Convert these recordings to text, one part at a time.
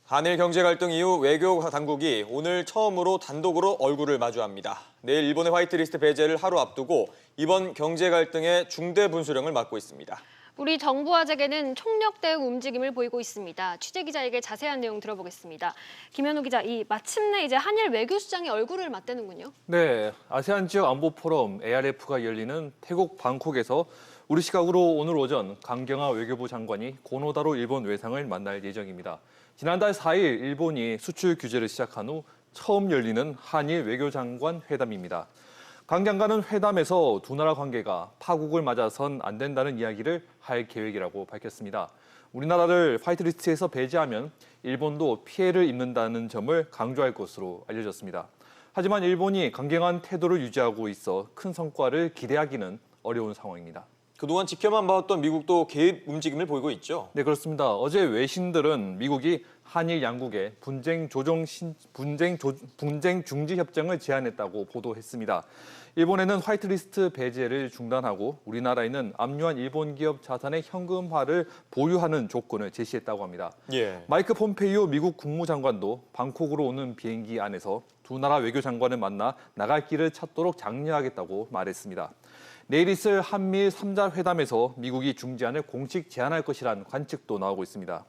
한일 경제 갈등 이후 외교 당국이 오늘 처음으로 단독으로 얼굴을 마주합니다. 내일 일본의 화이트리스트 배제를 하루 앞두고 이번 경제 갈등의 중대 분수령을 맡고 있습니다. 우리 정부와 재계는 총력 대응 움직임을 보이고 있습니다. 취재 기자에게 자세한 내용 들어보겠습니다. 김현우 기자, 마침내 이제 한일 외교수장이 얼굴을 맞대는군요. 네, 아세안 지역 안보 포럼 ARF가 열리는 태국 방콕에서 우리 시각으로 오늘 오전 강경화 외교부 장관이 고노다로 일본 외상을 만날 예정입니다. 지난달 4일 일본이 수출 규제를 시작한 후 처음 열리는 한일 외교장관 회담입니다. 강 장관은 회담에서 두 나라 관계가 파국을 맞아선 안 된다는 이야기를 할 계획이라고 밝혔습니다. 우리나라를 화이트리스트에서 배제하면 일본도 피해를 입는다는 점을 강조할 것으로 알려졌습니다. 하지만 일본이 강경한 태도를 유지하고 있어 큰 성과를 기대하기는 어려운 상황입니다. 그동안 지켜만 봐왔던 미국도 개입 움직임을 보이고 있죠. 네, 그렇습니다. 어제 외신들은 미국이 한일 양국의 분쟁 중지 협정을 제안했다고 보도했습니다. 일본에는 화이트리스트 배제를 중단하고 우리나라에는 압류한 일본 기업 자산의 현금화를 보유하는 조건을 제시했다고 합니다. 마이크 폼페이오 미국 국무장관도 방콕으로 오는 비행기 안에서 두 나라 외교장관을 만나 나갈 길을 찾도록 장려하겠다고 말했습니다. 내일 있을 한미일 3자 회담에서 미국이 중재안을 공식 제안할 것이란 관측도 나오고 있습니다.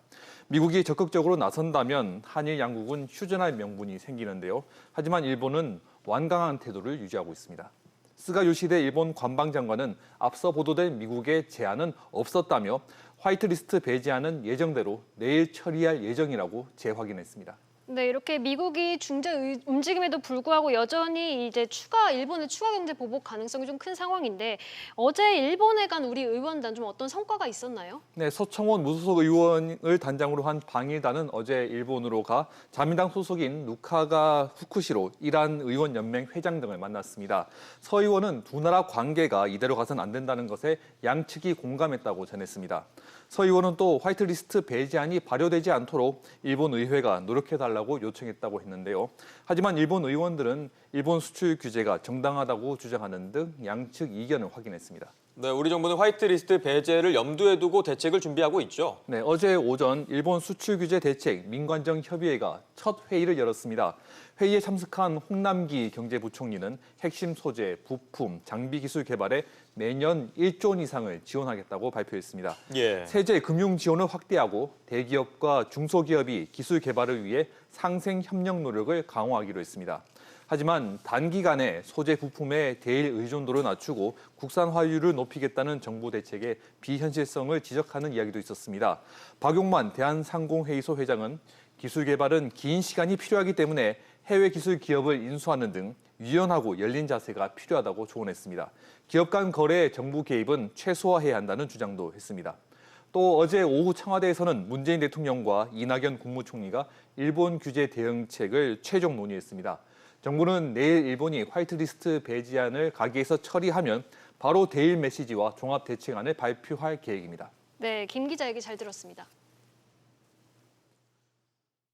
미국이 적극적으로 나선다면 한일 양국은 휴전할 명분이 생기는데요. 하지만 일본은 완강한 태도를 유지하고 있습니다. 스가 요시대 일본 관방장관은 앞서 보도된 미국의 제안은 없었다며 화이트리스트 배제안은 예정대로 내일 처리할 예정이라고 재확인했습니다. 네, 이렇게 미국이 중재 움직임에도 불구하고 여전히 이제 일본의 추가 경제 보복 가능성이 좀 큰 상황인데 어제 일본에 간 우리 의원단 좀 어떤 성과가 있었나요? 네, 서청원 무소속 의원을 단장으로 한 방일단은 어제 일본으로 가 자민당 소속인 누카가 후쿠시로 이란 의원연맹 회장 등을 만났습니다. 서 의원은 두 나라 관계가 이대로 가선 안 된다는 것에 양측이 공감했다고 전했습니다. 서 의원은 또 화이트리스트 배제안이 발효되지 않도록 일본 의회가 노력해달라고 요청했다고 했는데요. 하지만 일본 의원들은 일본 수출 규제가 정당하다고 주장하는 등 양측 이견을 확인했습니다. 네, 우리 정부는 화이트리스트 배제를 염두에 두고 대책을 준비하고 있죠. 네, 어제 오전 일본 수출 규제 대책 민관정 협의회가 첫 회의를 열었습니다. 회의에 참석한 홍남기 경제부총리는 핵심 소재, 부품, 장비 기술 개발에 매년 1조 원 이상을 지원하겠다고 발표했습니다. 세제 금융 지원을 확대하고 대기업과 중소기업이 기술 개발을 위해 상생 협력 노력을 강화하기로 했습니다. 하지만 단기간에 소재 부품의 대일 의존도를 낮추고 국산화율을 높이겠다는 정부 대책의 비현실성을 지적하는 이야기도 있었습니다. 박용만 대한상공회의소 회장은 기술 개발은 긴 시간이 필요하기 때문에 해외 기술 기업을 인수하는 등 유연하고 열린 자세가 필요하다고 조언했습니다. 기업 간 거래 정부 개입은 최소화해야 한다는 주장도 했습니다. 또 어제 오후 청와대에서는 문재인 대통령과 이낙연 국무총리가 일본 규제 대응책을 최종 논의했습니다. 정부는 내일 일본이 화이트리스트 배제안을 가계에서 처리하면 바로 대일 메시지와 종합 대책안을 발표할 계획입니다. 네, 김 기자 얘기 잘 들었습니다.